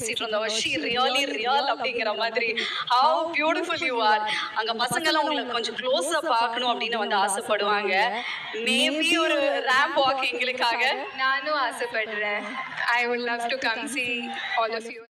பேசிட்டு இருந்தோம் she really real அப்படிங்கிற மாதிரி ஹவ் பியூட்டிஃபுல் யூ ஆர். அங்க பசங்கெல்லாம் உங்களை கொஞ்சம் க்ளோஸா பார்க்கணும் அப்படின்னு வந்து ஆசைப்படுவாங்க. மேபி ஒரு ரேம்ப் வாக் எங்களுக்காக. நானும் ஆசைப்படுறேன். I would love to come see all of you.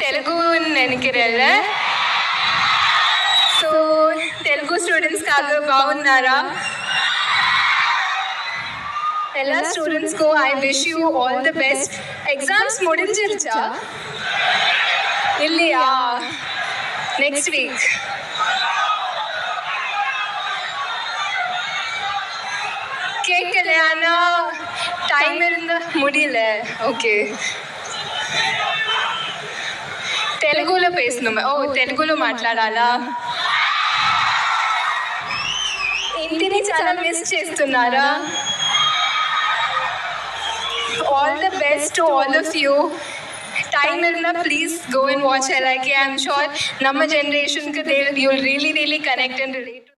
తెలుగుని నిனைக்கிறேன்ல. సో తెలుగు స్టూడెంట్స్ కాదు బాగున్నారా? எல்லா ஸ்டூடெண்ட்ஸ்க்கும் I wish you all the best. Exams முடிஞ்சிருச்சா? இல்லையா? Next week. கேட்கலையானா டைம் இருந்தா முடியல. ఓకే తెలుగులో పేసணுమే. ఓ తెలుగులో మాట్లాడాలా? ఇంటిని చాలా మిస్ చేస్తున్నారా? All the best to all of you. Time இருந்தா please go and watch LIK. I'm sure நம்ம ஜென்ரேஷனுக்கு they will really connect and relate.